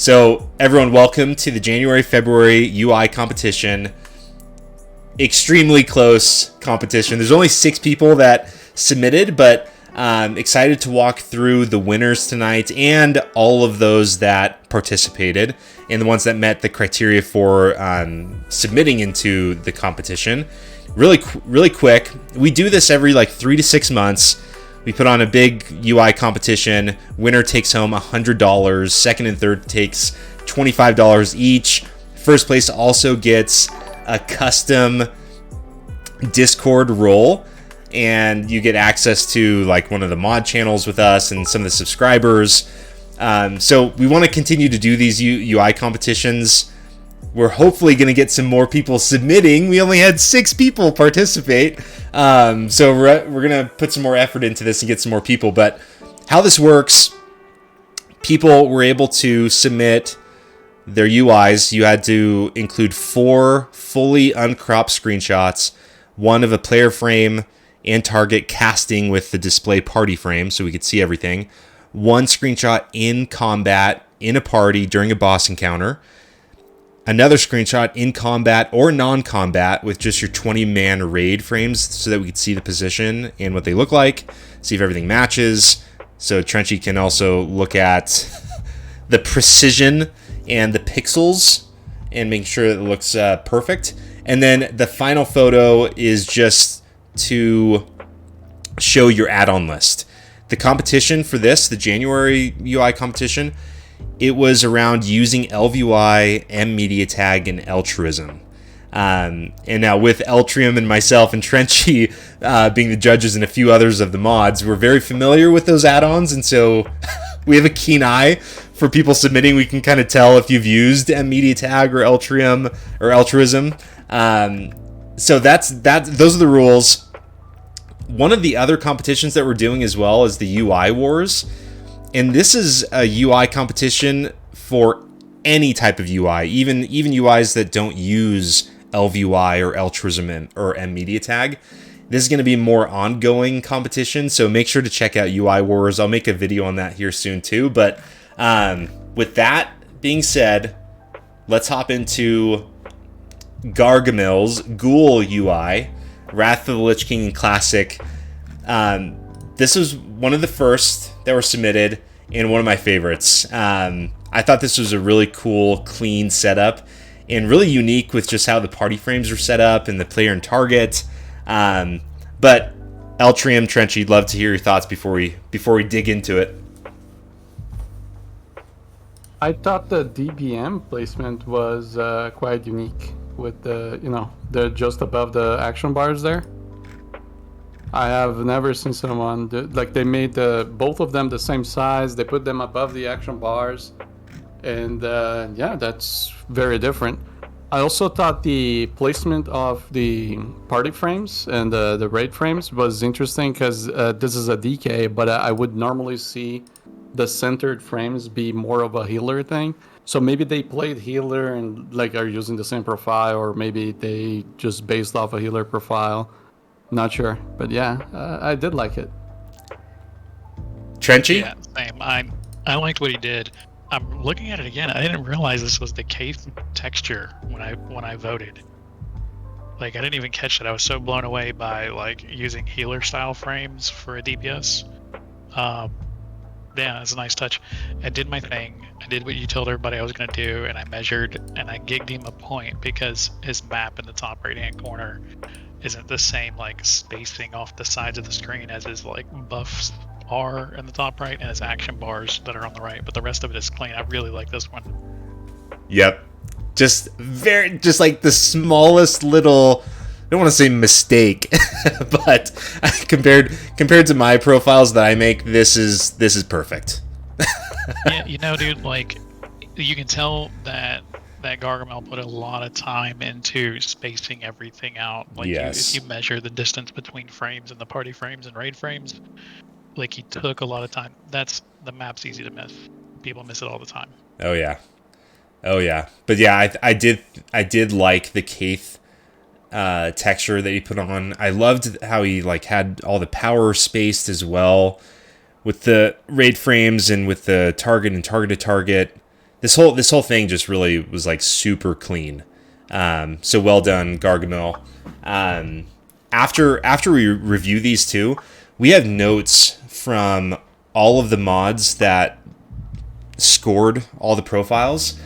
So everyone, welcome to the January-February UI competition. Extremely close competition. There's only 6 people that submitted, but excited to walk through the winners tonight and all of those that participated and the ones that met the criteria for submitting into the competition. Really quick. We do this every 3 to 6 months. We put on a big UI competition. Winner takes home $100. Second and third takes $25 each. First place also gets a custom Discord role, and you get access to one of the mod channels with us and some of the subscribers. So we want to continue to do these UI competitions. We're hopefully going to get some more people submitting. We only had 6 people participate. So we're going to put some more effort into this and get some more people. But how this works, people were able to submit their UIs. You had to include 4 fully uncropped screenshots, 1 of a player frame and target casting with the display party frame so we could see everything, 1 screenshot in combat in a party during a boss encounter, another screenshot in combat or non-combat with just your 20-man raid frames so that we could see the position and what they look like, see if everything matches. So Trenchy can also look at the precision and the pixels and make sure that it looks perfect. And then the final photo is just to show your add-on list. The competition for this, the January UI competition, it was around using LVUI, MMediaTag, and Eltreum. And now with Eltreum and myself and Trenchy being the judges and a few others of the mods, we're very familiar with those add-ons, and so we have a keen eye for people submitting. We can kind of tell if you've used MMediaTag or Eltreum or Eltreum. So those are the rules. One of the other competitions that we're doing as well is the UI Wars. And this is a UI competition for any type of UI, even UIs that don't use LVUI or Eltreum or MMediaTag. This is going to be a more ongoing competition, so make sure to check out UI Wars. I'll make a video on that here soon too. But with that being said, let's hop into Gargamel's Ghoul UI, Wrath of the Lich King Classic. This was one of the first that were submitted and one of my favorites. I thought this was a really cool, clean setup and really unique with just how the party frames were set up and the player and target. But Eltreum, Trenchy, love to hear your thoughts before we dig into it. I thought the DBM placement was quite unique with they're just above the action bars there. I have never seen someone they made both of them the same size. They put them above the action bars, and yeah, that's very different. I also thought the placement of the party frames and the raid frames was interesting because this is a DK, but I would normally see the centered frames be more of a healer thing. So maybe they played healer and are using the same profile, or maybe they just based off a healer profile. Not sure, but yeah, I did like it. Trenchy? Yeah, same. I liked what he did. I'm looking at it again. I didn't realize this was the case texture when I voted. I didn't even catch it. I was so blown away by using healer style frames for a DPS. Yeah, it's a nice touch. I did my thing. I did what you told everybody I was going to do, and I measured, and I gigged him a point because his map in the top right-hand corner isn't the same spacing off the sides of the screen as his buffs are in the top right and his action bars that are on the right, but the rest of it is clean. I really like this one. Yep. Just the smallest little, I don't want to say mistake, but compared to my profiles that I make, this is perfect. Yeah, dude, you can tell that Gargamel put a lot of time into spacing everything out. Yes. If you measure the distance between frames and the party frames and raid frames, he took a lot of time. The map's easy to miss. People miss it all the time. Oh yeah. But yeah, I did like the Kaith texture that he put on. I loved how he had all the power spaced as well with the raid frames and with the target and target to target. this whole thing just really was like super clean. So well done, Gargamel. After we review these two, we have notes from all of the mods that scored all the profiles.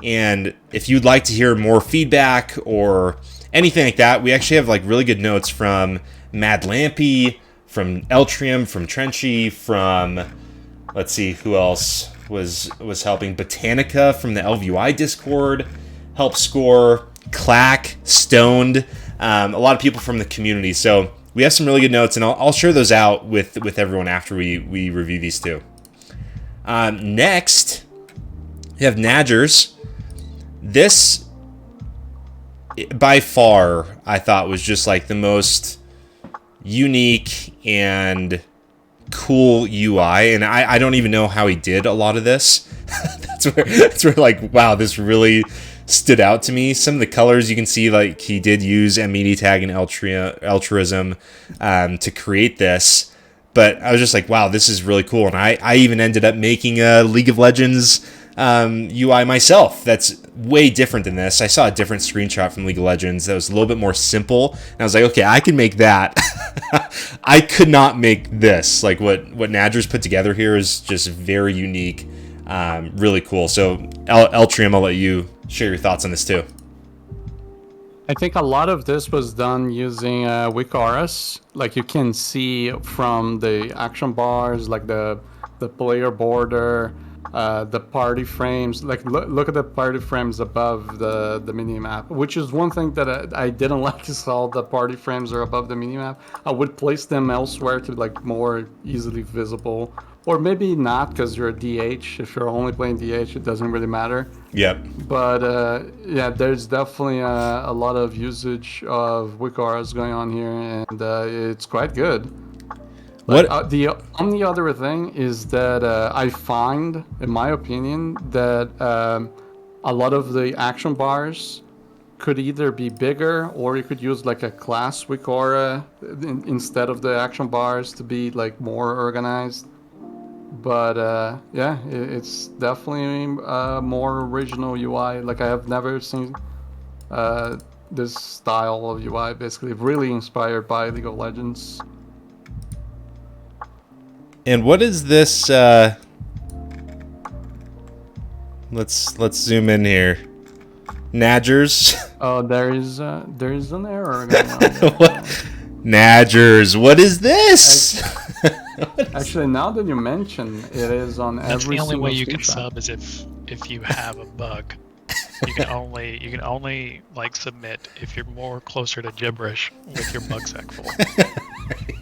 And if you'd like to hear more feedback or anything like that, we actually have like really good notes from Madlampy, from Eltreum, from Trenchy, from, let's see, who else was helping. Botanica from the LVUI Discord helped score. Claq, Stoned, a lot of people from the community. So we have some really good notes, and I'll share those out with everyone after we review these two. Next, we have Nadgers. This, by far, I thought was just like the most unique and cool UI, and I don't even know how he did a lot of this. that's where like, wow, this really stood out to me. Some of the colors you can see, like he did use MED tag and Eltreum to create this, but I was just like, wow, this is really cool. And I even ended up making a League of Legends UI myself that's way different than this. I saw a different screenshot from League of Legends that was a little bit more simple, and I was like, okay, I can make that. I could not make this. Like what Nadgers put together here is just very unique, really cool. So Eltreum, I'll let you share your thoughts on this too. I think a lot of this was done using Wicaris. Like you can see from the action bars, like the player border, the party frames. Like look at the party frames above the mini map, which is one thing that I didn't like, is all the party frames are above the mini map. I would place them elsewhere to like more easily visible, or maybe not, because you're a DH. If you're only playing DH, it doesn't really matter. Yep. But yeah, there's definitely a lot of usage of Wicaris going on here, and it's quite good. Like, the only other thing is that I find, in my opinion, that a lot of the action bars could either be bigger, or you could use like a class Wicora instead of the action bars to be like more organized. But yeah, it's definitely more original UI. Like I have never seen this style of UI, basically really inspired by League of Legends. And what is this? Let's zoom in here. Nadgers. Oh, there is an error going on there. Nadgers, what is this? Actually, now that you mention, it is on every That's the only way you can screenshot. sub is if you have a bug. You can only like submit if you're more closer to gibberish with your bug sec full.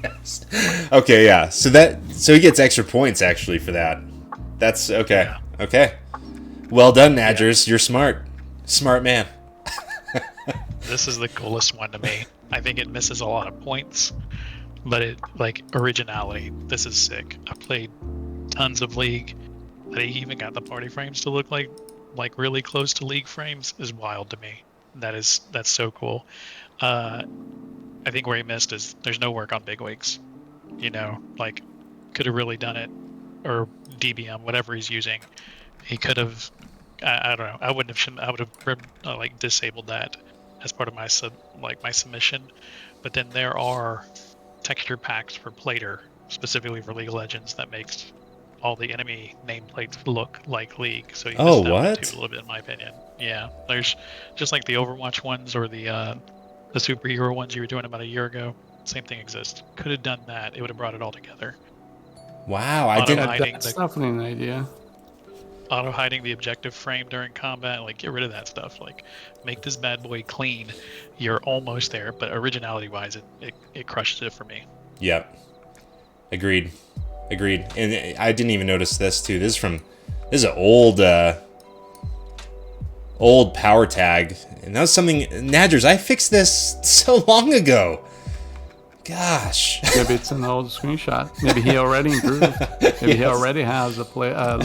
Yes. Okay, yeah. So he gets extra points actually for that. That's okay. Yeah. Okay. Well done, Nadgers. You're smart. Smart man. This is the coolest one to me. I think it misses a lot of points, but it like originality. This is sick. I played tons of League. They even got the party frames to look like really close to League frames is wild to me. That's so cool. I think where he missed is there's no work on bigwigs. You know, like could have really done it, or DBM, whatever he's using. He could have. I don't know. I would have like disabled that as part of my submission. But then there are texture packs for Plater, specifically for League of Legends, that makes all the enemy nameplates look like League. So you missed out on too, a little bit, in my opinion. Yeah, there's just like the Overwatch ones or the superhero ones you were doing about a year ago. Same thing exists. Could have done that. It would have brought it all together. Wow, I didn't. That's definitely an idea. Auto hiding the objective frame during combat, like get rid of that stuff. Like make this bad boy clean. You're almost there, but originality wise, it crushes it for me. Yep. Agreed. And I didn't even notice this too. This is an old power tag, and that was something. Nadgers, I fixed this so long ago. Gosh. Maybe it's an old screenshot. Maybe he already improved. Maybe he already has a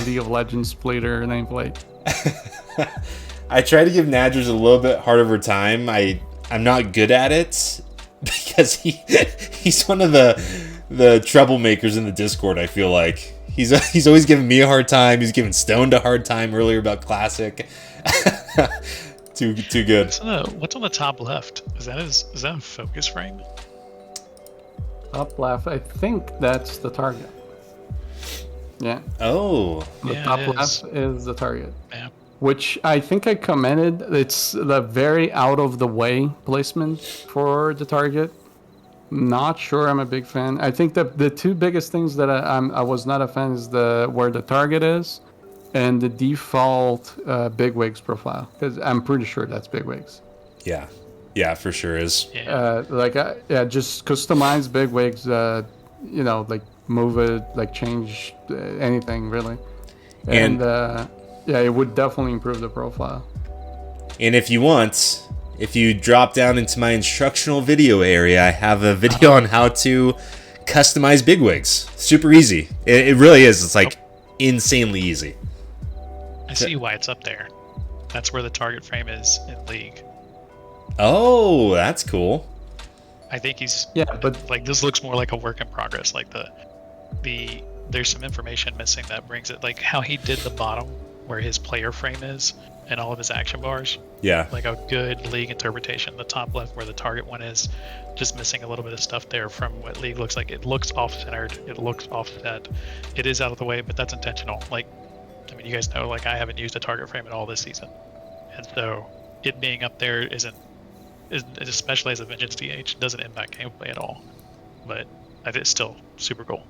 League of Legends Plater nameplate. I try to give Nadgers a little bit harder of a time. I'm not good at it because he's one of the troublemakers in the Discord. I feel like He's always giving me a hard time. He's giving Stoned a hard time earlier about Classic. Too good. What's on the top left? Is that a focus frame? Top left, I think that's the target. Yeah. Oh. The top left is the target. Yeah. Which I think I commented. It's the very out of the way placement for the target. Not sure I'm a big fan. I think that the two biggest things that I was not a fan is where the target is, and the default bigwigs profile, because I'm pretty sure that's bigwigs. Yeah, for sure is. Yeah. Just customize bigwigs. Like move it, like change anything really, and it would definitely improve the profile. And if you drop down into my instructional video area, I have a video on how to customize bigwigs. Super easy. It really is. It's like insanely easy. I see why it's up there. That's where the target frame is in League. Oh, that's cool. I think he's but like this looks more like a work in progress. Like there's some information missing that brings it, like how he did the bottom where his player frame is and all of his action bars. Yeah. Like a good League interpretation. The top left where the target one is, just missing a little bit of stuff there from what League looks like. It looks off-centered. It looks offset. It is out of the way, but that's intentional. Like, I mean, you guys know, like I haven't used a target frame at all this season, and so it being up there isn't especially as a Vengeance DH, doesn't impact gameplay at all. But it's still super cool.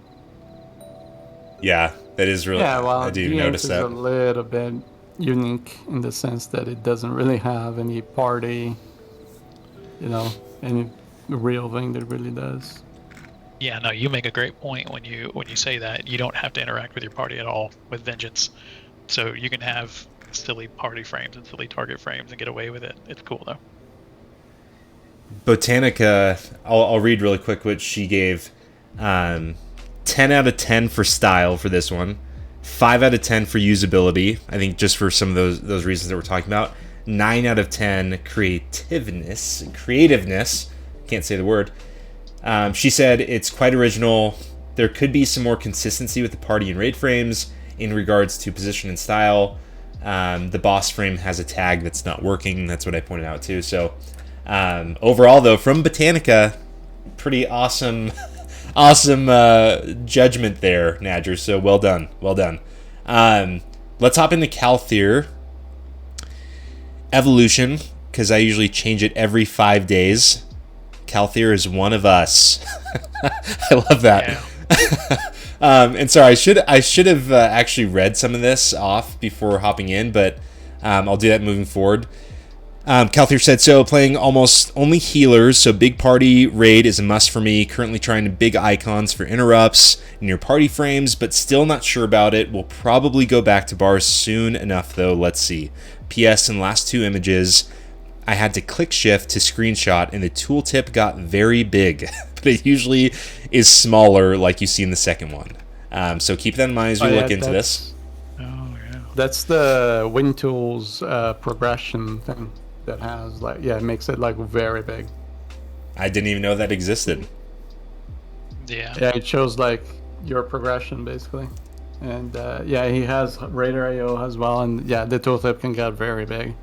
Yeah, that is really. Yeah, well, I do DH notice is that. a little bit unique in the sense that it doesn't really have any party, any real thing that really does. Yeah, no, you make a great point when you say that you don't have to interact with your party at all with Vengeance, so you can have silly party frames and silly target frames and get away with it. It's cool though. Botanica, I'll read really quick what she gave. 10 out of 10 for style for this one. 5 out of 10 for usability. I think just for some of those reasons that we're talking about. 9 out of 10 creativeness. Can't say the word. She said it's quite original. There could be some more consistency with the party and raid frames in regards to position and style. The boss frame has a tag that's not working. That's what I pointed out too. So overall, though, from Botanica, pretty awesome judgment there, Nadger. So well done. Let's hop into Calthier Evolution, because I usually change it every 5 days. Calthier is one of us. I love that. Yeah. And sorry, I should have actually read some of this off before hopping in, but I'll do that moving forward. Calthier said, so playing almost only healers, so big party raid is a must for me. Currently trying to big icons for interrupts in your party frames, but still not sure about it. We'll probably go back to bars soon enough, though. Let's see. PS, in the last 2 images, I had to click shift to screenshot, and the tooltip got very big, but it usually is smaller like you see in the second one. So keep that in mind as we look into this. Oh, yeah. That's the WinTools progression thing. That has it makes it very big. I didn't even know that existed. Yeah, it shows your progression basically, and he has Radar IO as well, and the tooltip can get very big.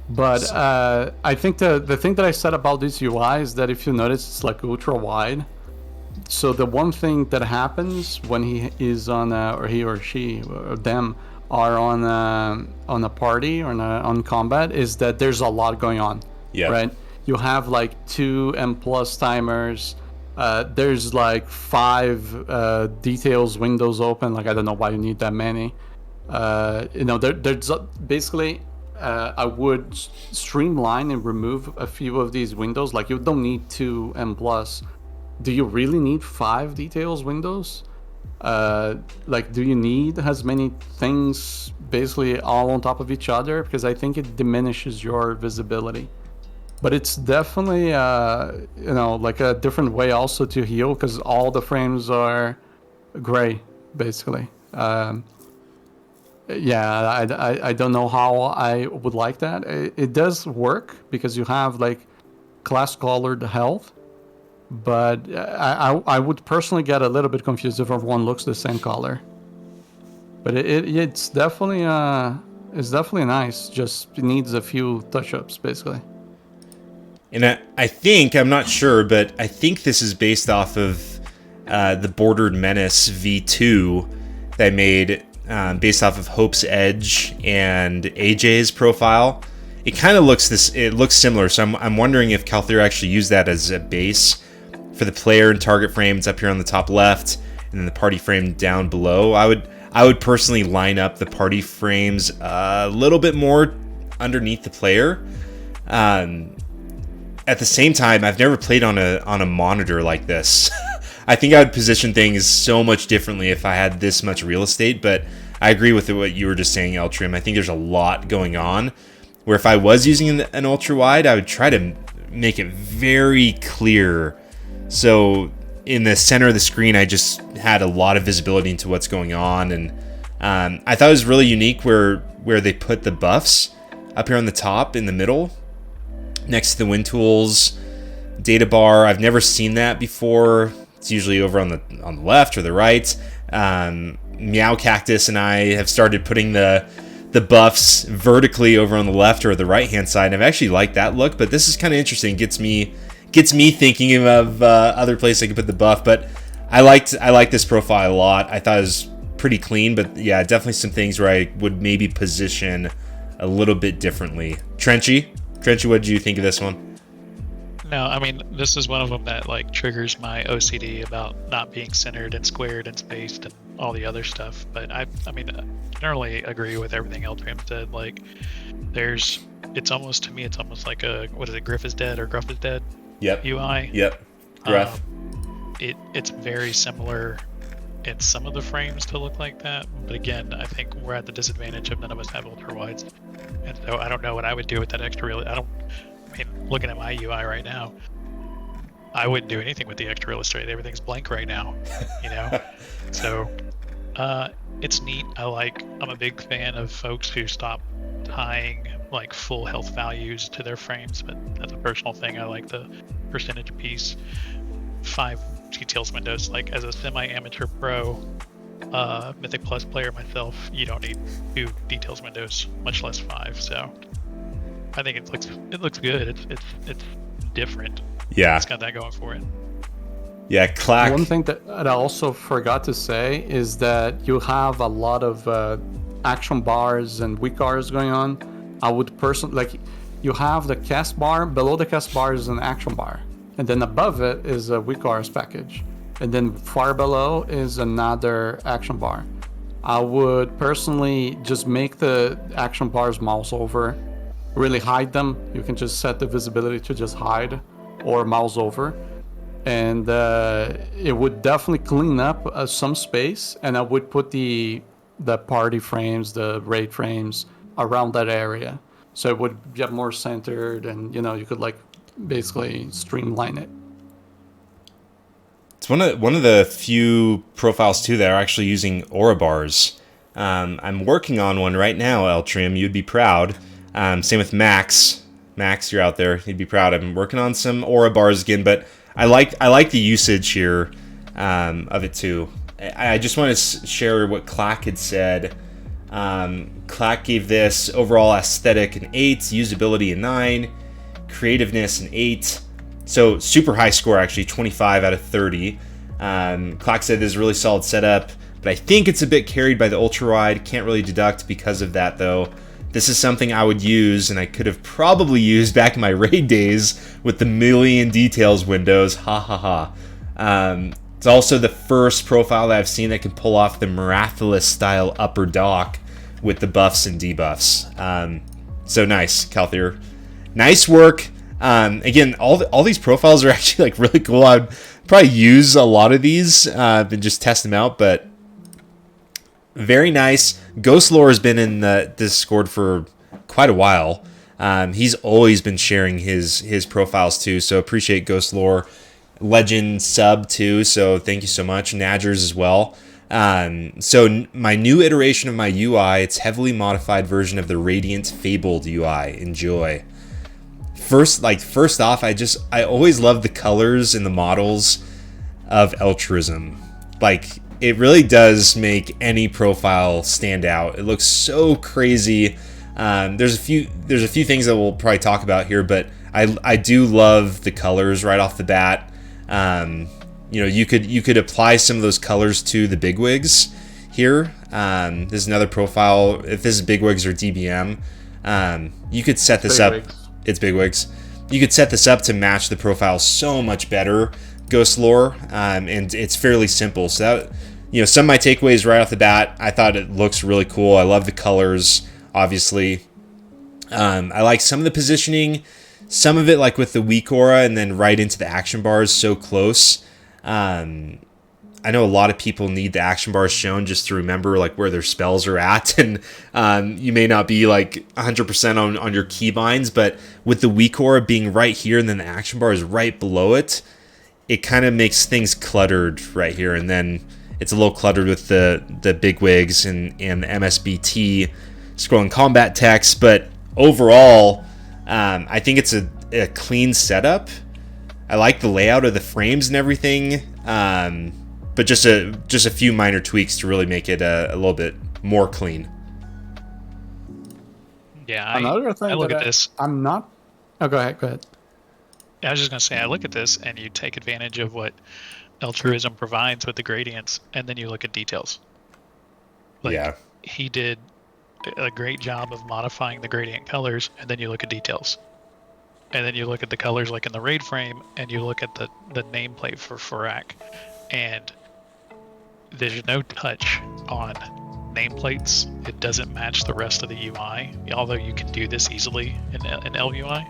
But I think the thing that I said about this UI is that if you notice, it's ultra wide. So the one thing that happens when he is on or he or she or them are on a party or on combat is that there's a lot going on. Yeah. Right. You have 2 M+ timers. There's 5 details windows open. I don't know why you need that many. There's basically I would streamline and remove a few of these windows. You don't need 2 M+. Do you really need 5 details windows? Do you need as many things basically all on top of each other? Because I think it diminishes your visibility. But it's definitely a different way also to heal, because all the frames are gray basically. I don't know how I would like that. It does work because you have class colored health, but I would personally get a little bit confused if everyone looks the same color. But it's definitely nice. Just needs a few touch-ups, basically. And I think, I'm not sure, but I think this is based off of the Bordered Menace V2 that I made based off of Hope's Edge and AJ's profile. It kind of looks similar, so I'm wondering if Calther actually used that as a base for the player and target frames up here on the top left, and then the party frame down below. I would personally line up the party frames a little bit more underneath the player. At the same time, I've never played on a monitor like this. I think I would position things so much differently if I had this much real estate, but I agree with what you were just saying, Eltreum. I think there's a lot going on, where if I was using an ultra-wide, I would try to make it very clear. So in the center of the screen, I just had a lot of visibility into what's going on, and I thought it was really unique where they put the buffs up here on the top in the middle, next to the wind tools data bar. I've never seen that before. It's usually over on the left or the right. Meow Cactus and I have started putting the buffs vertically over on the left or the right hand side, and I've actually liked that look. But this is kind of interesting. Gets me thinking of other places I could put the buff. But I liked this profile a lot. I thought it was pretty clean, but yeah, definitely some things where I would maybe position a little bit differently. Trenchy, what did you think of this one? No, I mean, this is one of them that like triggers my OCD about not being centered and squared and spaced and all the other stuff. But I mean, generally agree with everything Eltreum said. Like, it's almost like a, what is it, Griff is dead or Gruff is dead? Yep. UI. Yep. Gruff. It's very similar in some of the frames to look like that, but again, I think we're at the disadvantage of none of us have ultra wides, and so I don't know what I would do with that extra real. I mean, looking at my UI right now, I wouldn't do anything with the extra real estate. Everything's blank right now, you know. So it's neat. I'm a big fan of folks who stop tying like full health values to their frames, but that's a personal thing. I like the percentage piece. 5 details windows. Like, as a semi-amateur pro Mythic Plus player myself, you don't need 2 details windows, much less 5. So I think it looks good. It's different. Yeah, it's got that going for it. Yeah, Claq. One thing that I also forgot to say is that you have a lot of action bars and weak bars going on. I would personally, like, you have the cast bar. Below the cast bar is an action bar, and then above it is a weak bars package, and then far below is another action bar. I would personally just make the action bars mouse over, really hide them. You can just set the visibility to just hide or mouse over, and it would definitely clean up some space. And I would put the party frames, the raid frames around that area, so it would get more centered, and you could like basically streamline it. It's one of the few profiles too that are actually using aura bars. I'm working on one right now, Eltreum. You'd be proud. Same with Max. Max, you're out there. You'd be proud. I'm working on some aura bars again, but I like the usage here of it too. I just want to share what Claq had said. Claq gave this overall aesthetic an 8, usability a 9, creativeness an 8. So super high score, actually, 25 out of 30. Claq said this is a really solid setup, but I think it's a bit carried by the ultra wide. Can't really deduct because of that though. This is something I would use, and I could have probably used back in my raid days with the million details windows. Ha ha ha. It's also the first profile that I've seen that can pull off the Miraculous style upper dock with the buffs and debuffs. So nice, Calther. Nice work. Again, all these profiles are actually like really cool. I'd probably use a lot of these and just test them out, but very nice. Ghost Lore has been in the Discord for quite a while. He's always been sharing his profiles too, so appreciate Ghost Lore. Legend sub too, so thank you so much. Nadgers as well. So my new iteration of my UI, it's heavily modified version of the Radiant Fabled UI. Enjoy. First off, I always love the colors and the models of Eltreum. Like, it really does make any profile stand out. It looks so crazy. There's a few things that we'll probably talk about here, but I do love the colors right off the bat. You could apply some of those colors to the bigwigs here. This is another profile. If this is bigwigs or DBM, you could set this up. It's bigwigs. You could set this up to match the profile so much better, Ghost Lore, and it's fairly simple. So that, some of my takeaways right off the bat, I thought it looks really cool. I love the colors, obviously. I like some of the positioning, some of it like with the weak aura and then right into the action bars so close. I know a lot of people need the action bars shown just to remember like where their spells are at, and you may not be like 100% on your keybinds, but with the weak aura being right here and then the action bar is right below it, it kind of makes things cluttered right here, and then it's a little cluttered with the bigwigs and the MSBT scrolling combat text, but overall, I think it's a clean setup. I like the layout of the frames and everything. But just a few minor tweaks to really make it a little bit more clean. Yeah, Another thing I look at this. I'm not. Oh, go ahead. I was just gonna say, I look at this, and you take advantage of what Eltreum provides with the gradients, and then you look at details. Yeah. He did a great job of modifying the gradient colors, and then you look at details. And then you look at the colors like in the raid frame, and you look at the nameplate for Farak, and there's no touch on nameplates. It doesn't match the rest of the UI, although you can do this easily in LUI.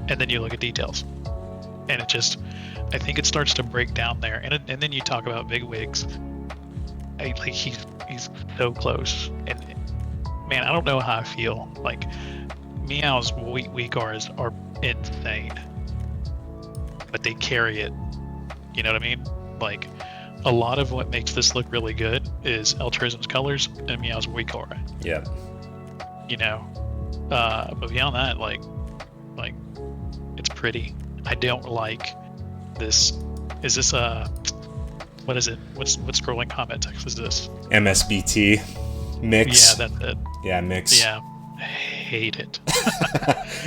And then you look at details, and I think it starts to break down there. And then you talk about bigwigs. He's so close, and man, I don't know how I feel. Like, Meow's weak auras are insane, but they carry it. You know what I mean? Like, a lot of what makes this look really good is Eltreum's colors and Meow's weak aura. Yeah. But beyond that, like it's pretty. I don't like this. Is this what is it? What scrolling comment text is this? MSBT mix. Yeah, that's it. Yeah, mix. Yeah, I hate it.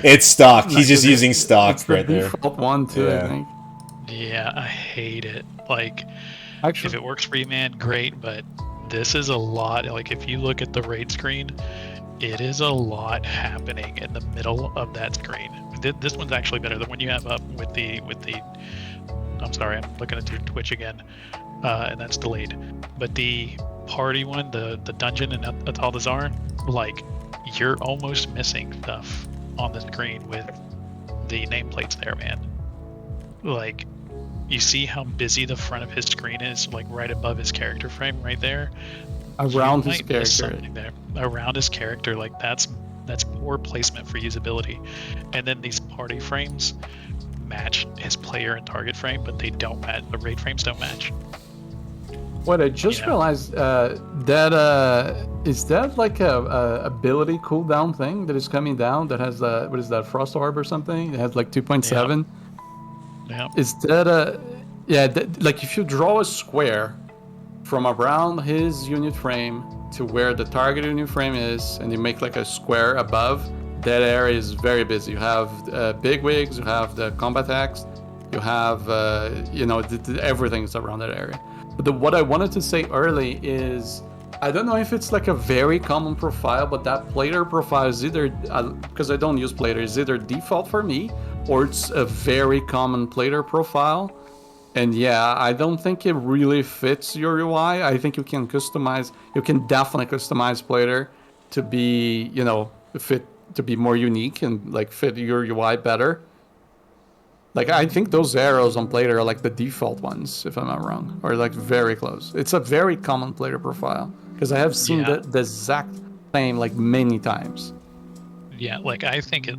It's stock. He's just using stock it's right the there. default one too, Yeah. I think. Yeah, I hate it. Like, Actually, if it works for you, man, great. But this is a lot. Like, if you look at the raid screen, it is a lot happening in the middle of that screen. This one's actually better. The one you have up with the. I'm sorry, I'm looking at your Twitch again, and that's delayed. But the party one, the dungeon and Ataldazar, like, you're almost missing stuff on the screen with the nameplates there, man. Like, you see how busy the front of his screen is, like right above his character frame right there. around You his might miss character. something there. Around his character, like that's poor placement for usability. And then these party frames match his player and target frame, but they don't match. The raid frames don't match. What I just realized, is that like a ability cooldown thing that is coming down that has what is that, Frost Orb or something? It has like 2.7. Yeah. Is that like if you draw a square from around his unit frame to where the target unit frame is, and you make like a square above, that area is very busy. You have bigwigs, you have the combat axe, you have everything's around that area. But what I wanted to say early is, I don't know if it's like a very common profile, but that plater profile is either, because I don't use plater, is either default for me, or it's a very common plater profile. And yeah, I don't think it really fits your UI. I think you can definitely customize plater to be, to be more unique and like fit your UI better. Like, I think those arrows on plater are like the default ones, if I'm not wrong, or like very close. It's a very common plater profile, because I have seen the exact same like many times. Yeah, like I think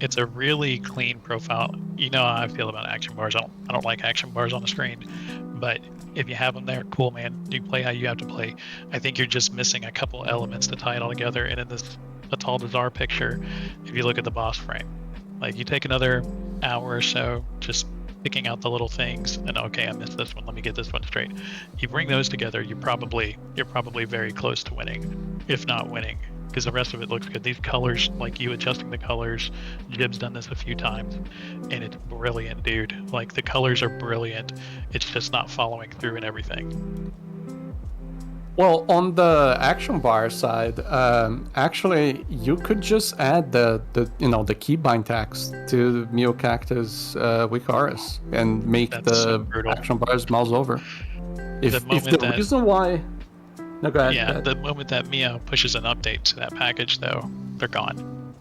it's a really clean profile. You know how I feel about action bars. I don't like action bars on the screen, but if you have them there, cool, man. You play how you have to play. I think you're just missing a couple elements to tie it all together. And in this a tall Dazar picture if you look at the boss frame. Like, you take another hour or so just picking out the little things, and okay, I missed this one, let me get this one straight. You bring those together, you're probably very close to winning, if not winning, because the rest of it looks good. These colors, like you adjusting the colors, Jib's done this a few times, and it's brilliant, dude. Like, the colors are brilliant. It's just not following through and everything. Well, on the action bar side, actually, you could just add the keybind text to Mio Cactus Wicaris and make That's the so brutal. action bars mouse over. If the reason why, no, go ahead. Yeah, go ahead. the moment that Mio pushes an update to that package, though, they're gone.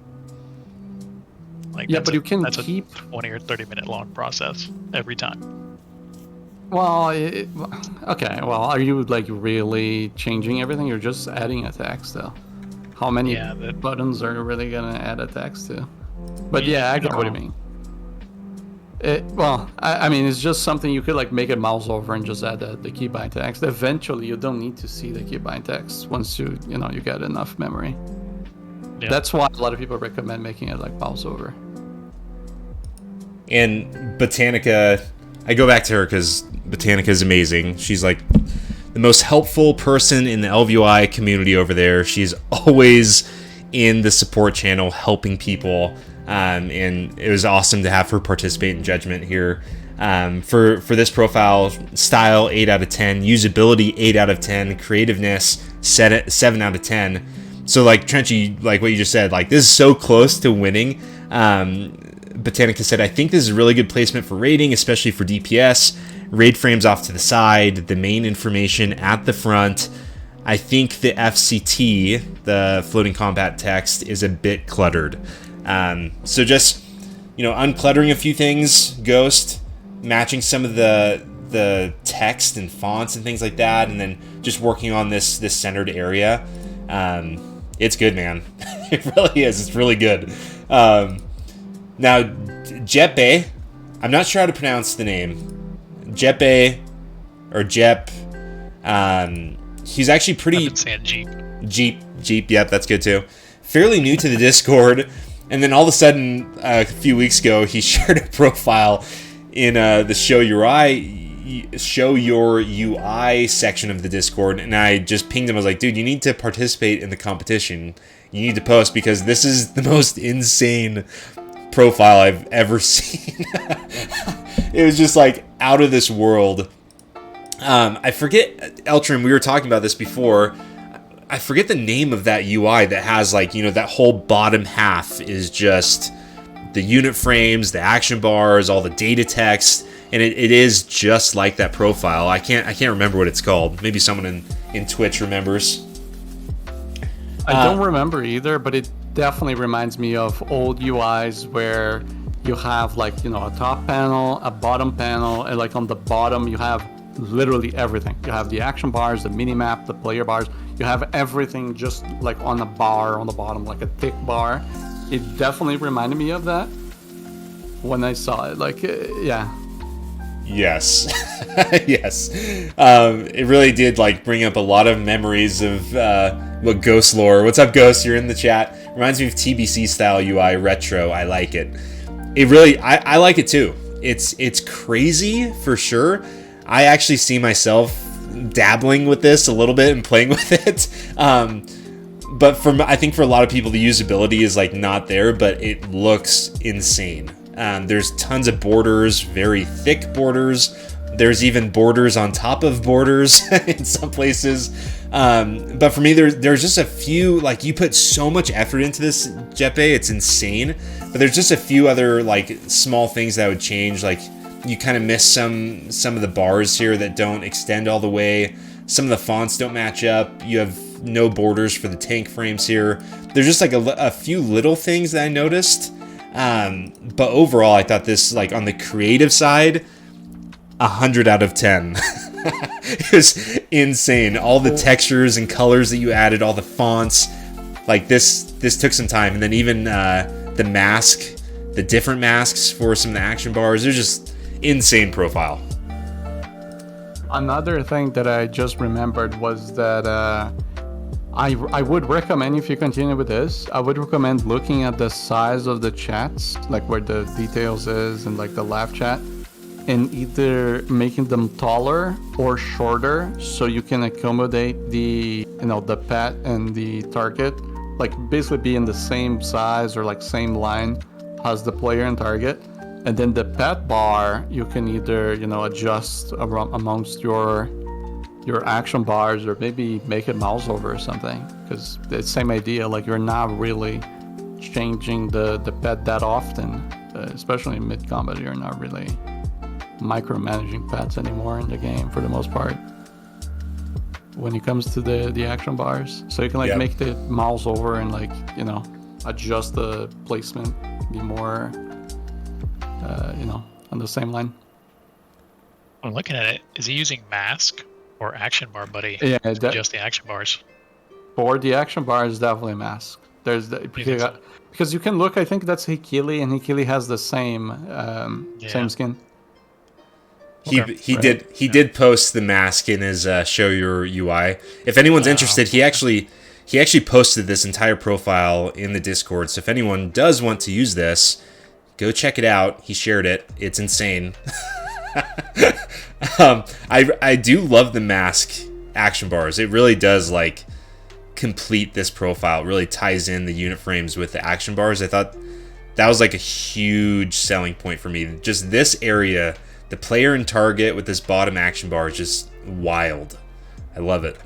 Like, Yeah, but you can that's keep. a 20 or 30-minute long process every time. Well, okay. Well, are you like really changing everything? You're just adding a text, though. How many buttons are really gonna add a text to? But yeah, I get what you mean. I mean, it's just something you could like make it mouse over and just add the keybind text. Eventually, you don't need to see the keybind text once you get enough memory. Yeah. That's why a lot of people recommend making it like mouse over. And Botanica, I go back to her because Botanica is amazing. She's like the most helpful person in the LVUI community over there. She's always in the support channel helping people, and it was awesome to have her participate in Judgment here. For this profile, style 8 out of 10, usability 8 out of 10, creativeness 7 out of 10. So like Trenchy, like what you just said, like this is so close to winning. Botanica said, I think this is a really good placement for raiding, especially for DPS. Raid frames off to the side, the main information at the front. I think the FCT, the floating combat text, is a bit cluttered. So just, uncluttering a few things, Ghost, matching some of the text and fonts and things like that, and then just working on this centered area. It's good, man. It really is. It's really good. Now, Jeppe, I'm not sure how to pronounce the name. Jeppe, or Jep. He's actually pretty... I've been saying Jeep, yep, that's good too. Fairly new to the Discord, and then all of a sudden, a few weeks ago, he shared a profile in the Show Your UI section of the Discord, and I just pinged him. I was like, dude, you need to participate in the competition. You need to post, because this is the most insane profile I've ever seen. It was just like out of this world. I forget, Eltreum, we were talking about this before. I forget the name of that UI that has like, that whole bottom half is just the unit frames, the action bars, all the data text, and it is just like that profile. I can't remember what it's called. Maybe someone in Twitch remembers. I don't remember either, but it definitely reminds me of old UIs where you have like, a top panel, a bottom panel, and like on the bottom you have literally everything. You have the action bars, the minimap, the player bars. You have everything just like on a bar on the bottom, like a thick bar. It definitely reminded me of that when I saw it. Like, yeah. Yes. Yes. It really did like bring up a lot of memories of what Ghost lore. What's up, Ghost? You're in the chat. Reminds me of TBC style UI retro. I like it. It really, I like it too. It's crazy for sure. I actually see myself dabbling with this a little bit and playing with it. But I think for a lot of people, the usability is like not there, but it looks insane. There's tons of borders, very thick borders. There's even borders on top of borders in some places. But for me, there's just a few, like, you put so much effort into this, Jeppe, it's insane. But there's just a few other like small things that would change. Like, you kind of miss some of the bars here that don't extend all the way. Some of the fonts don't match up. You have no borders for the tank frames here. There's just like a few little things that I noticed. But overall, I thought this, like, on the creative side, 100 out of 10. It was insane. All the textures and colors that you added, all the fonts, like this took some time. And then even the mask, the different masks for some of the action bars, they're just insane profile. Another thing that I just remembered was that I would recommend, if you continue with this, I would recommend looking at the size of the chats, like where the details is and like the live chat, and either making them taller or shorter so you can accommodate the, the pet and the target, like basically be in the same size or like same line as the player and target. And then the pet bar, you can either, adjust amongst your action bars, or maybe make it mouse over or something, because the same idea, like you're not really changing the pet that often, especially in mid combat. You're not really micromanaging pets anymore in the game for the most part when it comes to the action bars. So you can like make the mouse over and like adjust the placement, be more on the same line. I'm looking at it. Is he using mask or action bar, buddy? Yeah, just the action bars. For the action bars, definitely mask. There's because you can look. I think that's Hikili, and Hikili has the same same skin. He did post the mask in his show your UI. If anyone's interested, he actually posted this entire profile in the Discord. So if anyone does want to use this, go check it out. He shared it. It's insane. I do love the mask action bars. It really does like complete this profile. It really ties in the unit frames with the action bars. I thought that was like a huge selling point for me. Just this area, the player and target with this bottom action bar is just wild. I love it.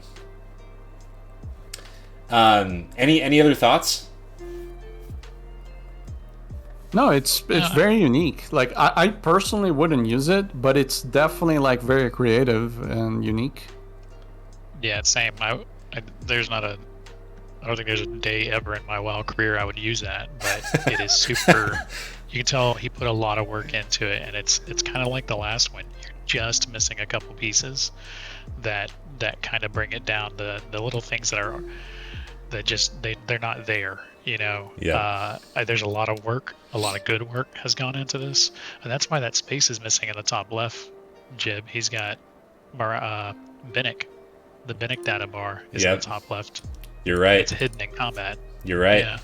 Any other thoughts? No, it's very unique. Like I personally wouldn't use it, but it's definitely like very creative and unique. Yeah, same. I don't think there's a day ever in my WoW career I would use that, but it is super. You can tell he put a lot of work into it, and it's kind of like the last one. You're just missing a couple pieces that kind of bring it down. The little things that just they're not there. Yeah. There's a lot of work, a lot of good work has gone into this, and that's why that space is missing in the top left. Jib, he's got Binnick. The Binnick data bar is in the top left. You're right. It's hidden in combat. You're right.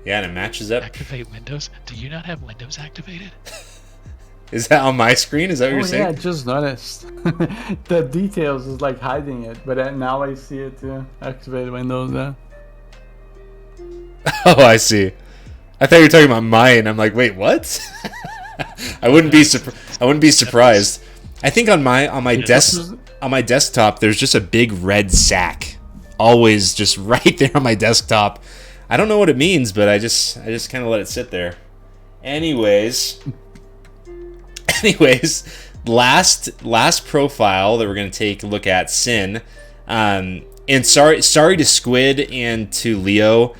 Yeah, and it matches up. Activate Windows. Do you not have Windows activated? Is that on my screen? Is that what you're saying? Yeah, I just noticed. The details is like hiding it, but now I see it too. Activate Windows. Oh, I see. I thought you were talking about mine. I'm like, wait, what? I wouldn't be surprised. I think on my desktop, there's just a big red sack, always just right there on my desktop. I don't know what it means, but I just kind of let it sit there. Anyways, last profile that we're gonna take a look at, Sin. And sorry to Squid and to Leo.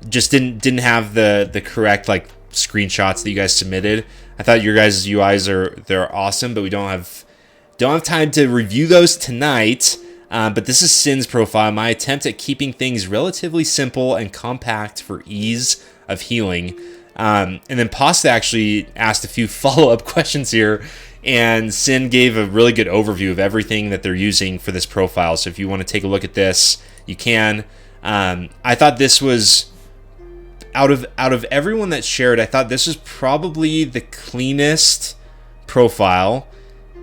Just didn't have the correct like screenshots that you guys submitted. I thought your guys' UIs they're awesome, but we don't have time to review those tonight. But this is Sin's profile, my attempt at keeping things relatively simple and compact for ease of healing. And then Pasta actually asked a few follow-up questions here, and Sin gave a really good overview of everything that they're using for this profile. So if you want to take a look at this, you can. I thought this was out of everyone that shared, I thought this was probably the cleanest profile.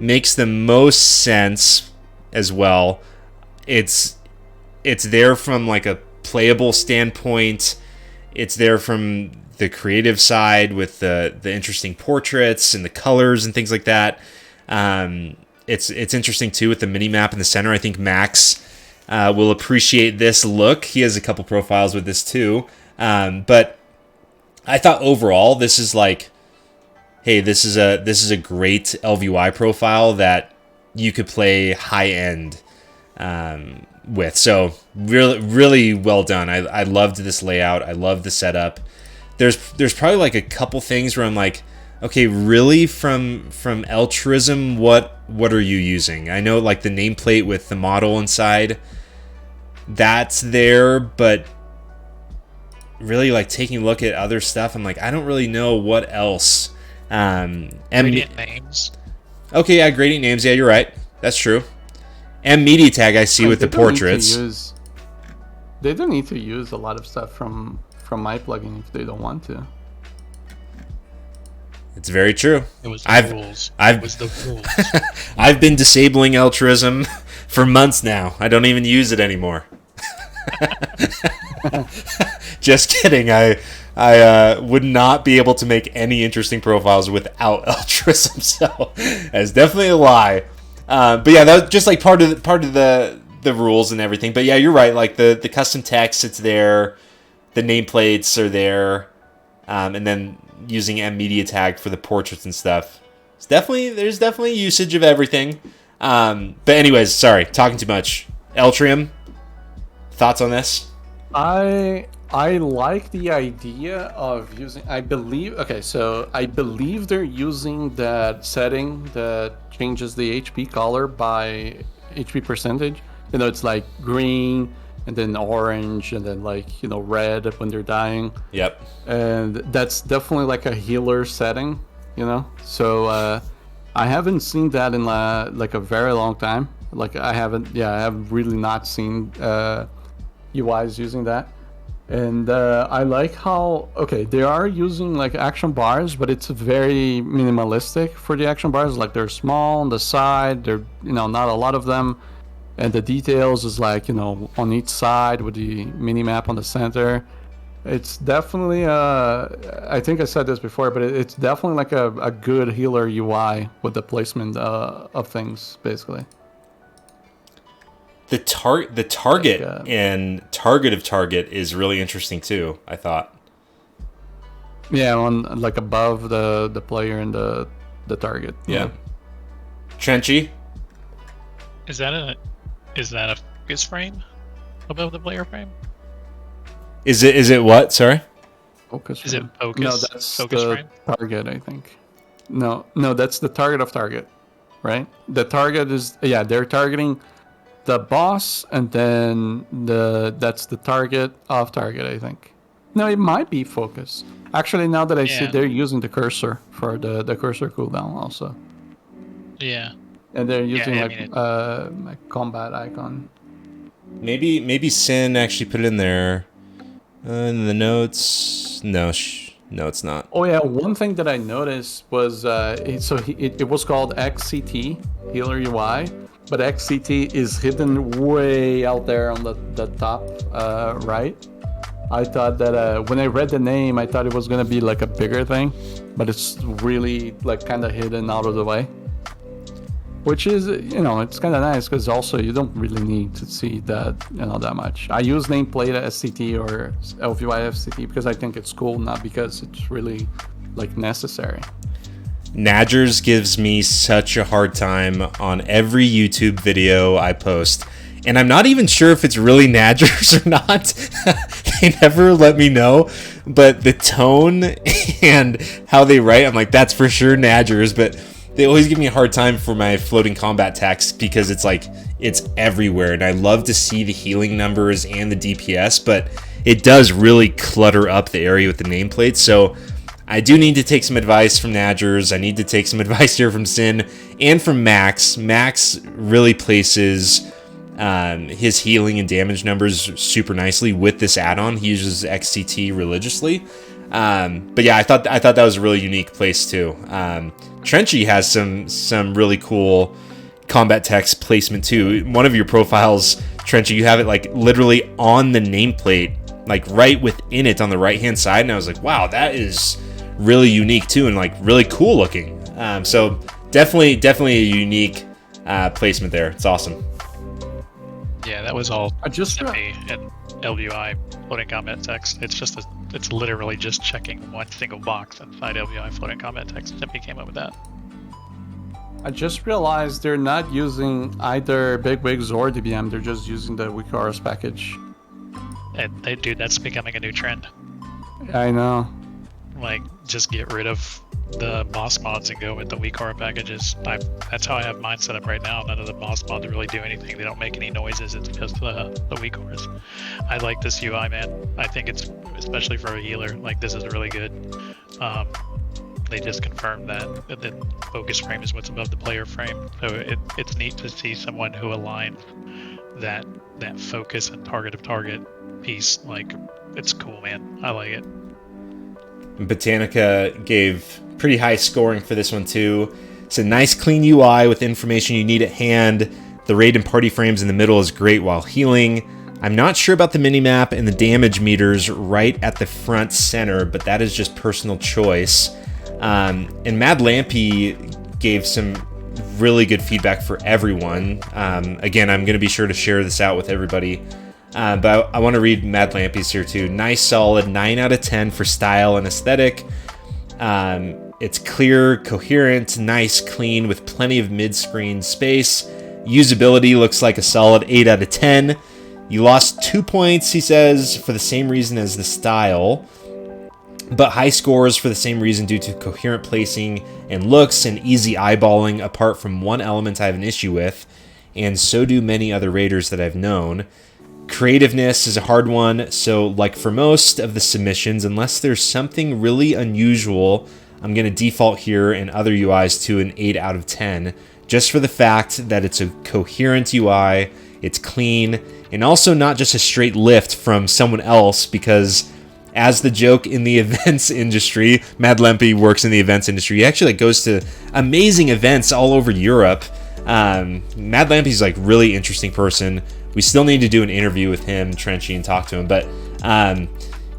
Makes the most sense as well. It's there from like a playable standpoint. It's there from the creative side with the interesting portraits and the colors and things like that. It's interesting too with the mini map in the center. I think Max will appreciate this look. He has a couple profiles with this too. But I thought overall this is like, hey, this is a great LVUI profile that you could play high end with. So really well done. I loved this layout. I love the setup. There's probably like a couple things where I'm like, okay, really from Eltreum, what are you using? I know like the nameplate with the model inside, that's there, but really like taking a look at other stuff, I'm like, I don't really know what else. Gradient names. Okay, yeah, gradient names. Yeah, you're right. That's true. M media tag I see with the portraits. They don't need to use a lot of stuff from my plugin if they don't want to. It's very true. It was the rules. It was the rules. I've been disabling Eltreum for months now. I don't even use it anymore. Just kidding. I would not be able to make any interesting profiles without Eltreum, so that's definitely a lie. But yeah, that was just like part of the rules and everything. But yeah, you're right. Like the custom text, it's there. The nameplates are there, and then using M media tag for the portraits and stuff. There's definitely usage of everything. But anyways, sorry, talking too much. Eltreum, thoughts on this? I like the idea of using. I believe they're using that setting that changes the HP color by HP percentage. You know, it's like green and then orange and then like, you know, red when they're dying. Yep. And that's definitely like a healer setting, you know. So I haven't seen that in like a very long time. Like I haven't really not seen UIs using that. And I like how, they are using like action bars, but it's very minimalistic for the action bars. Like they're small on the side, they're, you know, not a lot of them. And the details is like, you know, on each side with the mini map on the center. It's definitely, I think I said this before, but it's definitely like a good healer UI with the placement of things, basically. The target and target of target is really interesting too, I thought. Yeah, on like above the player and the target. Yeah. Trenchy? Is that a focus frame above the player frame? Is it what? Sorry? Focus Is frame. it focus? No, that's focus the frame? target, I think. No, that's the target of target, right? The target is, they're targeting the boss, and then that's the target of target, I think. No, it might be focus. Actually, now that I see, they're using the cursor for the cursor cooldown also. Yeah. And they're using a combat icon. Maybe Sin actually put it in there. In the notes. No, it's not. Oh yeah, one thing that I noticed was it was called XCT Healer UI, but XCT is hidden way out there on the top right. I thought that when I read the name, I thought it was gonna be like a bigger thing, but it's really like kind of hidden out of the way. Which is, you know, it's kind of nice because also you don't really need to see that, you know, that much. I use nameplate SCT or LVY FCT because I think it's cool, not because it's really like necessary. Nadgers gives me such a hard time on every YouTube video I post. And I'm not even sure if it's really Nadgers or not. They never let me know. But the tone and how they write, I'm like, that's for sure Nadgers. But they always give me a hard time for my floating combat text because it's like, it's everywhere. And I love to see the healing numbers and the DPS, but it does really clutter up the area with the nameplate. So I do need to take some advice from Nadgers. I need to take some advice here from Sin and from Max. Max really places his healing and damage numbers super nicely with this add-on. He uses XCT religiously. But yeah, I thought that was a really unique place too. Trenchy has some really cool combat text placement too. One of your profiles, Trenchy, you have it like literally on the nameplate, like right within it on the right hand side, and I was like, wow, that is really unique too, and like really cool looking. So definitely a unique placement there. It's awesome. Yeah, that was all I just Zippy and LVI floating combat text. It's literally just checking one single box inside LVI floating combat text. Zippy came up with that. I just realized they're not using either Big Wigs or DBM. They're just using the WeakAuras package. And dude, that's becoming a new trend. I know. Like, just get rid of the boss mods and go with the WeakAura packages. That's how I have mine set up right now. None of the boss mods really do anything. They don't make any noises. It's just the WeakAuras. I like this UI, man. I think it's, especially for a healer, like this is really good. they just confirmed that, and then focus frame is what's above the player frame. So it's neat to see someone who aligns that focus and target of target piece. Like, it's cool, man. I like it. Botanica gave pretty high scoring for this one too. It's a nice clean UI with information you need at hand. The raid and party frames in the middle is great while healing. I'm not sure about the minimap and the damage meters right at the front center, but that is just personal choice. And Madlampy gave some really good feedback for everyone. Again, I'm going to be sure to share this out with everybody. But I want to read Madlampy's here too. Nice, solid, 9 out of 10 for style and aesthetic. It's clear, coherent, nice, clean, with plenty of mid-screen space. Usability looks like a solid 8 out of 10. You lost 2 points, he says, for the same reason as the style, but high scores for the same reason due to coherent placing and looks and easy eyeballing, apart from one element I have an issue with, and so do many other raiders that I've known. Creativeness is a hard one, so like for most of the submissions, unless there's something really unusual, I'm going to default here and other UIs to an 8 out of 10, just for the fact that it's a coherent UI, it's clean, and also not just a straight lift from someone else, because as the joke in the events industry, Madlampy works in the events industry. He actually goes to amazing events all over Europe. Madlampy's like really interesting person. We still need to do an interview with him, Trenchy, and talk to him. But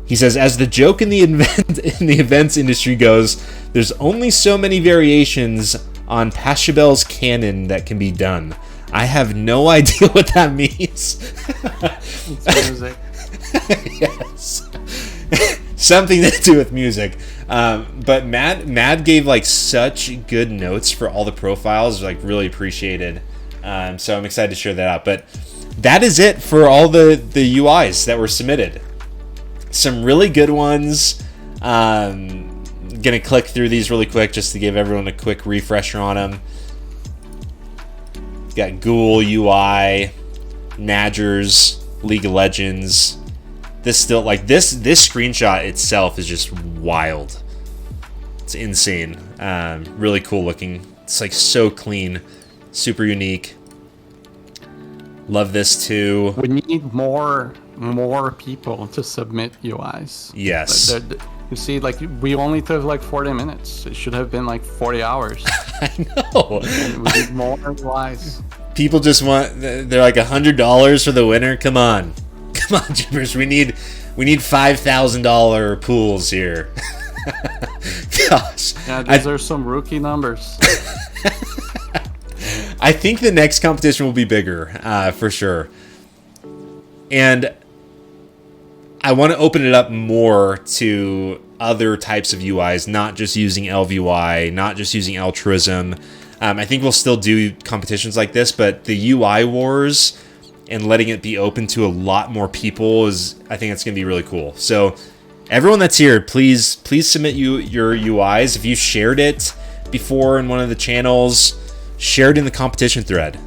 he says, as the joke in the events industry goes, there's only so many variations on Pachelbel's canon that can be done. I have no idea what that means. It's music. Yes. Something to do with music. But Mad gave like such good notes for all the profiles, like really appreciated. So I'm excited to share that out. But that is it for all the UIs that were submitted. Some really good ones. Gonna click through these really quick just to give everyone a quick refresher on them. Got Ghoul UI, Nadgers, League of Legends. This still, like, this screenshot itself is just wild. It's insane. Really cool looking. It's like so clean, super unique. Love this too. We need more people to submit UIs. Yes. You see, like, we only took like 40 minutes. It should have been like 40 hours. I know. And we need more UIs. People just want, they're like $100 for the winner. Come on, Jibbers. We need $5,000 pools here. Gosh. Yeah, these are some rookie numbers. I think the next competition will be bigger, for sure. And I want to open it up more to other types of UIs, not just using LVUI, not just using Eltreum. I think we'll still do competitions like this, but the UI wars and letting it be open to a lot more people I think it's going to be really cool. So everyone that's here, please submit your UIs. If you shared it before in one of the channels, share it in the competition thread.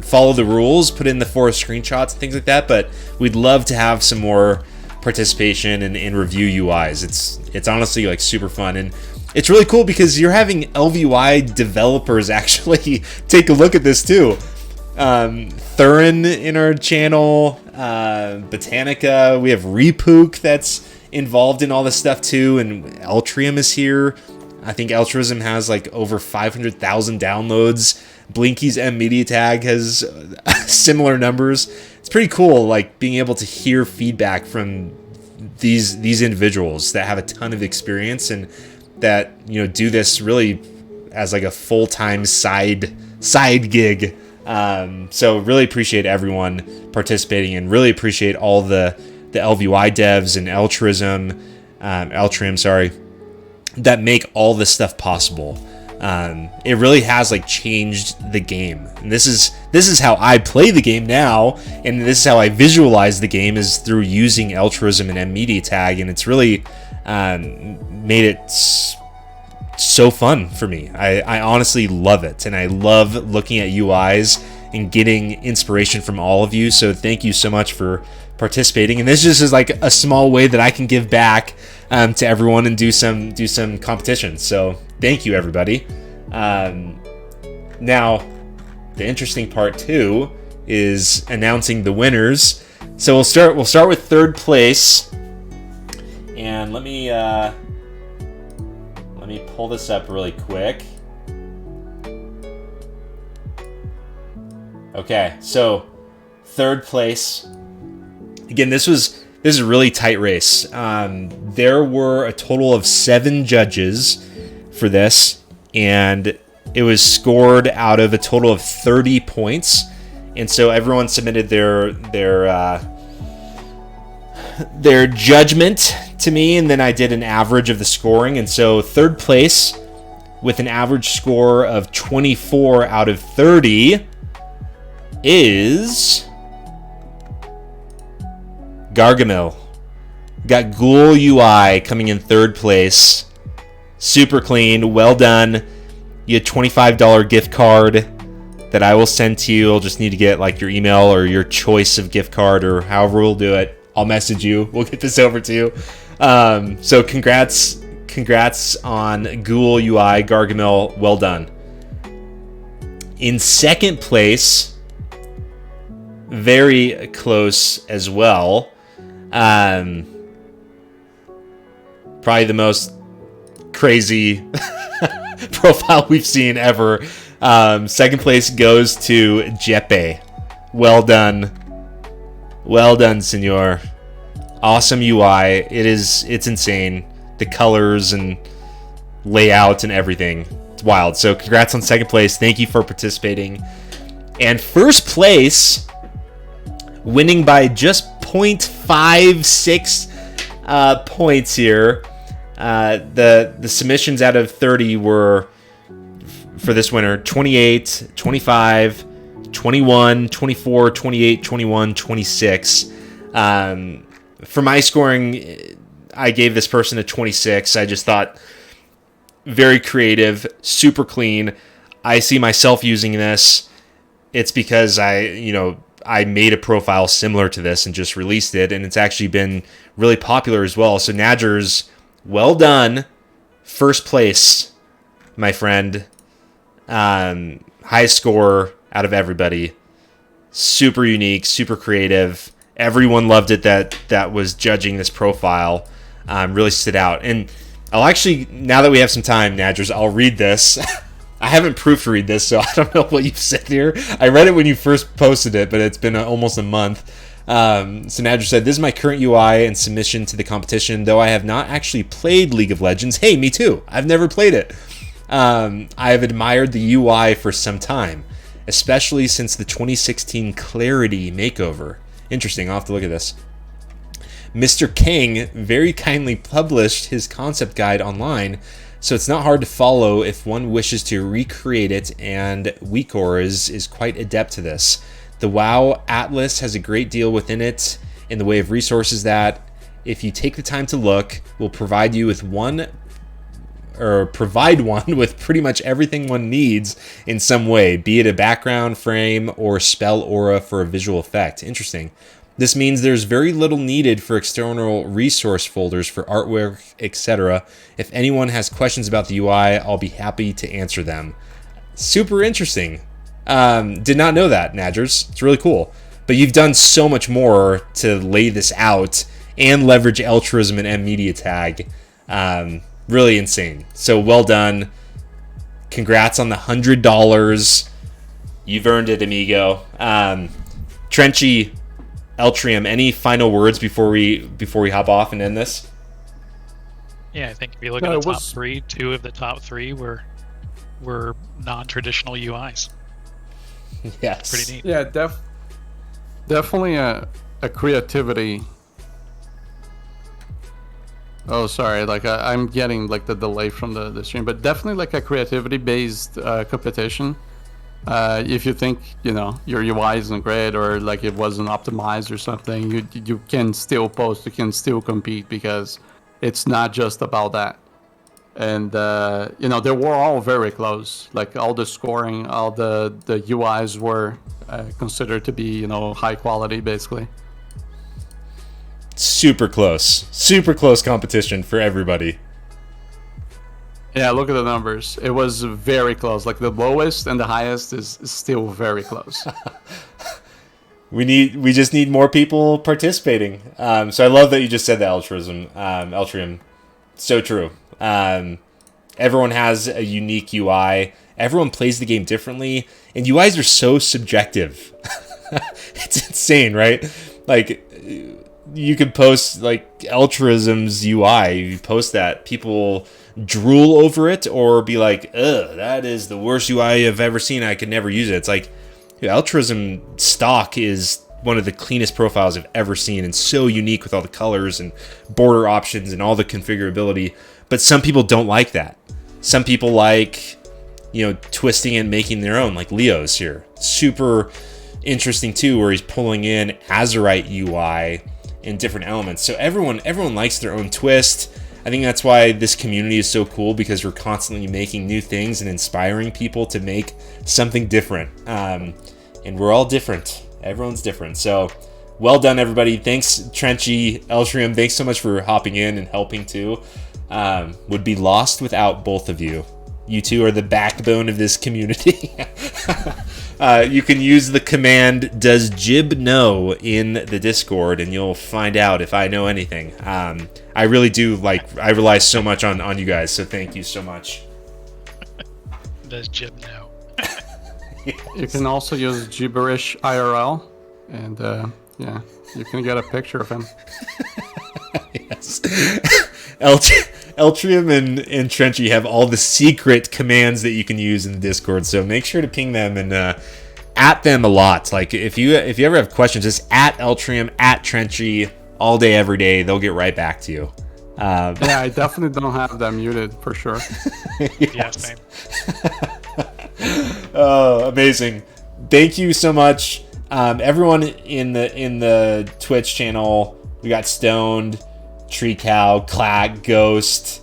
Follow the rules, put in the forest screenshots and things like that, but we'd love to have some more participation and review UIs. It's honestly like super fun, and it's really cool because you're having LVUI developers actually take a look at this too. Thurin in our channel, Botanica, we have Repook that's involved in all this stuff too, and Eltreum is here. I think Eltreum has like over 500,000 downloads. Blinky's M Media Tag has similar numbers. It's pretty cool, like being able to hear feedback from these individuals that have a ton of experience and that, you know, do this really as like a full-time side gig. So really appreciate everyone participating and really appreciate all the LVUI devs and Eltreum, that make all this stuff possible. It really has like changed the game, and this is how I play the game now, and this is how I visualize the game, is through using Eltreum and M Media Tag, and it's really made it so fun for me. I honestly love it, and I love looking at UIs and getting inspiration from all of you. So thank you so much for participating. And this just is like a small way that I can give back to everyone and do some competitions. So thank you, everybody. Now, the interesting part too is announcing the winners. So we'll start with third place, and let me pull this up really quick. Okay, so third place. Again, this is a really tight race. There were a total of 7 judges for this, and it was scored out of a total of 30 points. And so everyone submitted their judgment to me, and then I did an average of the scoring. And so third place, with an average score of 24 out of 30, is Gargamel. Got Ghoul UI coming in third place. Super clean, well done. You had $25 gift card that I will send to you. I'll just need to get like your email or your choice of gift card, or however we'll do it. I'll message you. We'll get this over to you. So congrats on Ghoul UI, Gargamel. Well done. In second place, very close as well. Probably the most crazy profile we've seen ever. Second place goes to Jeppe. Well done, senor. Awesome UI. It's insane. The colors and layout and everything. It's wild. So congrats on second place. Thank you for participating. And first place, winning by just 0.56 points here. The submissions out of 30 were, for this winner, 28, 25, 21, 24, 28, 21, 26. For my scoring, I gave this person a 26. I just thought very creative, super clean. I see myself using this. It's because I made a profile similar to this and just released it, and it's actually been really popular as well. So Nadgers, well done. First place, my friend. Highest score out of everybody. Super unique, super creative. Everyone loved it that was judging this profile. Really stood out. And I'll actually, now that we have some time, Nadgers, I'll read this. I haven't proofread this, so I don't know what you've said here. I read it when you first posted it, but it's been almost a month. So Nadger said, "This is my current UI and submission to the competition, though I have not actually played League of Legends." Hey, me too. I've never played it. I have admired the UI for some time, especially since the 2016 Clarity makeover. Interesting. I'll have to look at this. Mr. King very kindly published his concept guide online, so it's not hard to follow if one wishes to recreate it, and Weakor is quite adept to this. The WoW Atlas has a great deal within it in the way of resources that, if you take the time to look, will provide you with provide one with pretty much everything one needs in some way, be it a background frame or spell aura for a visual effect. Interesting. This means there's very little needed for external resource folders for artwork, etc. If anyone has questions about the UI, I'll be happy to answer them. Super interesting. Did not know that, Nadgers. It's really cool. But you've done so much more to lay this out and leverage Eltreum and M-Media Tag. Really insane. So well done. Congrats on the $100. You've earned it, amigo. Trenchy, Eltreum, any final words before we hop off and end this? Yeah, I think if you look at the top three, 2 of the top 3 were non-traditional UIs. Yes. Pretty neat. Yeah, definitely a creativity. Oh, sorry. Like I'm getting like the delay from the stream, but definitely like a creativity-based competition. If you think your UI isn't great or like it wasn't optimized or something, you can still post, you can still compete because it's not just about that. And you know, they were all very close. Like all the scoring, all the UIs were considered to be, you know, high quality, basically. Super close competition for everybody. Yeah, look at the numbers. It was very close. Like the lowest and the highest is still very close. We just need more people participating. So I love that you just said that, Eltreum. So true. Everyone has a unique UI. Everyone plays the game differently, and UIs are so subjective. It's insane, right? Like, you could post like Eltreum's UI. You post that, people drool over it or be like, "Ugh, that is the worst UI I've ever seen. I could never use it." It's like, dude, Eltreum stock is one of the cleanest profiles I've ever seen, and so unique with all the colors and border options and all the configurability. But some people don't like that. Some people like, you know, twisting and making their own, like Leo's here. Super interesting too, where he's pulling in Azerite UI in different elements. So everyone likes their own twist. I think that's why this community is so cool, because we're constantly making new things and inspiring people to make something different. And we're all different. Everyone's different. So well done, everybody. Thanks, Trenchy, Eltreum. Thanks so much for hopping in and helping too. Would be lost without both of you. You two are the backbone of this community. You can use the command "Does Jib know" in the Discord, and you'll find out if I know anything. I really do, I rely so much on you guys, so thank you so much. Does Jib know? Yes. You can also use Gibberish IRL, and yeah, you can get a picture of him. Yes. Eltreum and Trenchy have all the secret commands that you can use in the Discord, so make sure to ping them and at them a lot. Like, if you ever have questions, just at Eltreum, at Trenchy, all day, every day. They'll get right back to you. Yeah, I definitely don't have them muted for sure. Yeah, same. Oh, amazing! Thank you so much, everyone in the Twitch channel. We got Stoned, Tree Cow, Claq, Ghost,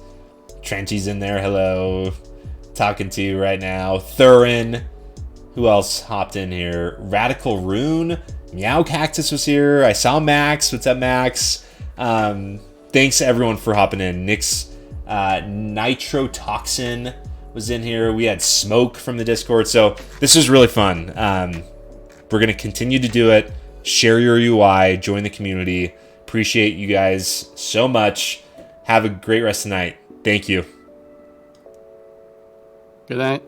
Trenchy's in there. Hello, talking to you right now. Thurin, who else hopped in here? Radical Rune, Meow Cactus was here. I saw Max. What's up, Max? Thanks everyone for hopping in. Nick's Nitrotoxin was in here. We had Smoke from the Discord. So this is really fun. We're going to continue to do it. Share your UI. Join the community. Appreciate you guys so much. Have a great rest of the night. Thank you. Good night.